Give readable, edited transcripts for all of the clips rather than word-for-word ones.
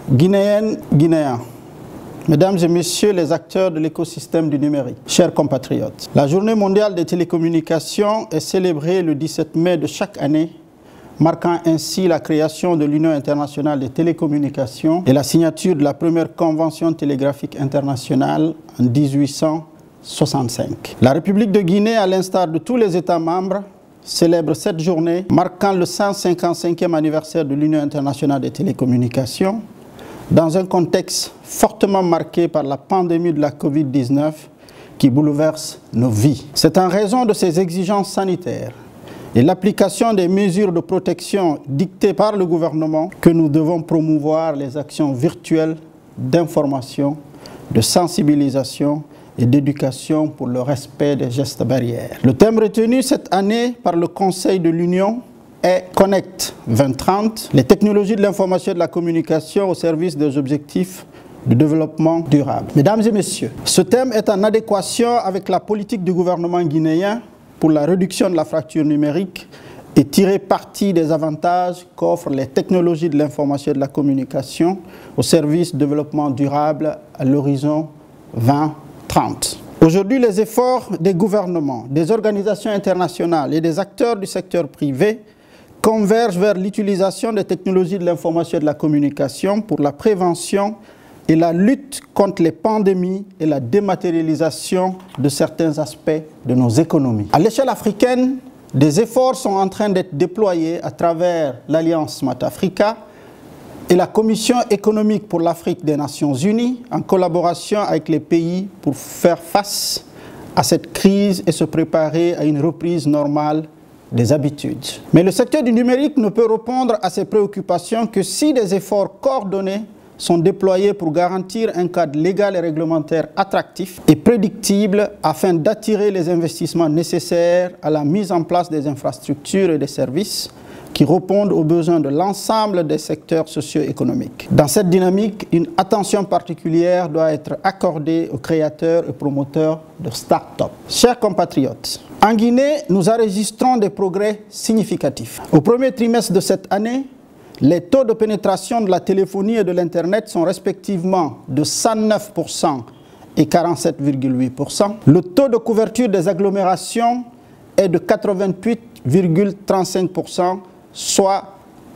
Guinéennes, Guinéens, Mesdames et Messieurs les acteurs de l'écosystème du numérique, chers compatriotes, la Journée mondiale des télécommunications est célébrée le 17 mai de chaque année, marquant ainsi la création de l'Union internationale des télécommunications et la signature de la première convention télégraphique internationale en 1865. La République de Guinée, à l'instar de tous les États membres, célèbre cette journée, marquant le 155e anniversaire de l'Union internationale des télécommunications, dans un contexte fortement marqué par la pandémie de la Covid-19 qui bouleverse nos vies. C'est en raison de ces exigences sanitaires et l'application des mesures de protection dictées par le gouvernement que nous devons promouvoir les actions virtuelles d'information, de sensibilisation et d'éducation pour le respect des gestes barrières. Le thème retenu cette année par le Conseil de l'Union est Connect 2030, les technologies de l'information et de la communication au service des objectifs de développement durable. Mesdames et messieurs, ce thème est en adéquation avec la politique du gouvernement guinéen pour la réduction de la fracture numérique et tirer parti des avantages qu'offrent les technologies de l'information et de la communication au service du développement durable à l'horizon 2030. Aujourd'hui, les efforts des gouvernements, des organisations internationales et des acteurs du secteur privé convergent vers l'utilisation des technologies de l'information et de la communication pour la prévention et la lutte contre les pandémies et la dématérialisation de certains aspects de nos économies. À l'échelle africaine, des efforts sont en train d'être déployés à travers l'Alliance Smart Africa et la Commission économique pour l'Afrique des Nations Unies, en collaboration avec les pays pour faire face à cette crise et se préparer à une reprise normale des habitudes. Mais le secteur du numérique ne peut répondre à ces préoccupations que si des efforts coordonnés sont déployés pour garantir un cadre légal et réglementaire attractif et prédictible afin d'attirer les investissements nécessaires à la mise en place des infrastructures et des services qui répondent aux besoins de l'ensemble des secteurs socio-économiques. Dans cette dynamique, une attention particulière doit être accordée aux créateurs et promoteurs de start-up. Chers compatriotes, en Guinée, nous enregistrons des progrès significatifs. Au premier trimestre de cette année, les taux de pénétration de la téléphonie et de l'Internet sont respectivement de 109% et 47,8%. Le taux de couverture des agglomérations est de 88,35%, soit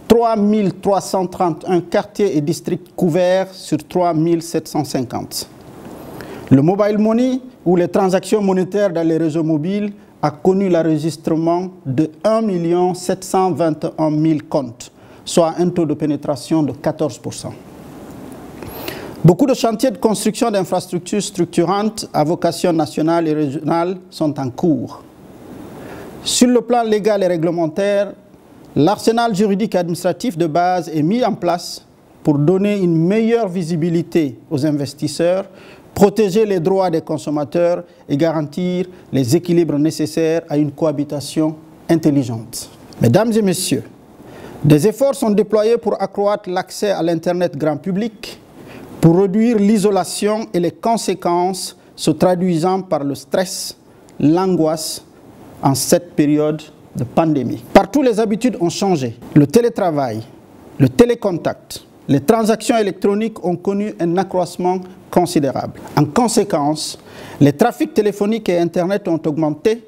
3331 quartiers et districts couverts sur 3750. Le mobile money, ou les transactions monétaires dans les réseaux mobiles, a connu l'enregistrement de 1 721 000 comptes, soit un taux de pénétration de 14%. Beaucoup de chantiers de construction d'infrastructures structurantes à vocation nationale et régionale sont en cours. Sur le plan légal et réglementaire, l'arsenal juridique et administratif de base est mis en place pour donner une meilleure visibilité aux investisseurs, protéger les droits des consommateurs et garantir les équilibres nécessaires à une cohabitation intelligente. Mesdames et messieurs, des efforts sont déployés pour accroître l'accès à l'Internet grand public, pour réduire l'isolation et les conséquences se traduisant par le stress, l'angoisse en cette période de pandémie. Partout, les habitudes ont changé. Le télétravail, le télécontact, les transactions électroniques ont connu un accroissement considérable. En conséquence, les trafics téléphoniques et Internet ont augmenté,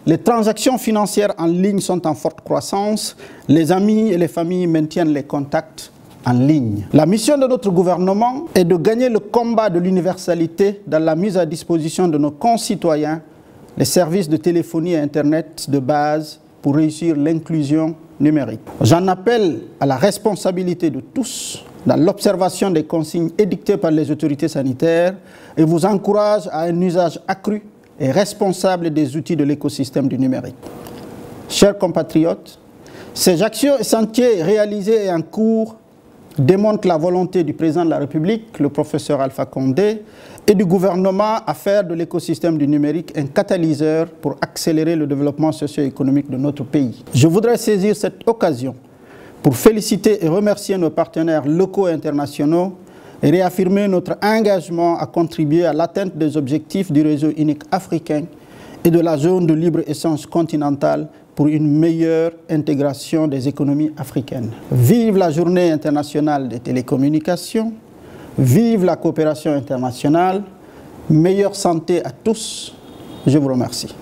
les transactions financières en ligne sont en forte croissance, les amis et les familles maintiennent les contacts en ligne. La mission de notre gouvernement est de gagner le combat de l'universalité dans la mise à disposition de nos concitoyens les services de téléphonie et Internet de base pour réussir l'inclusion numérique. J'en appelle à la responsabilité de tous dans l'observation des consignes édictées par les autorités sanitaires et vous encourage à un usage accru et responsable des outils de l'écosystème du numérique. Chers compatriotes, ces actions et sentiers réalisés et en cours démontrent la volonté du président de la République, le professeur Alpha Condé, et du gouvernement à faire de l'écosystème du numérique un catalyseur pour accélérer le développement socio-économique de notre pays. Je voudrais saisir cette occasion pour féliciter et remercier nos partenaires locaux et internationaux et réaffirmer notre engagement à contribuer à l'atteinte des objectifs du réseau unique africain et de la zone de libre-échange continentale pour une meilleure intégration des économies africaines. Vive la Journée internationale des télécommunications, vive la coopération internationale, meilleure santé à tous. Je vous remercie.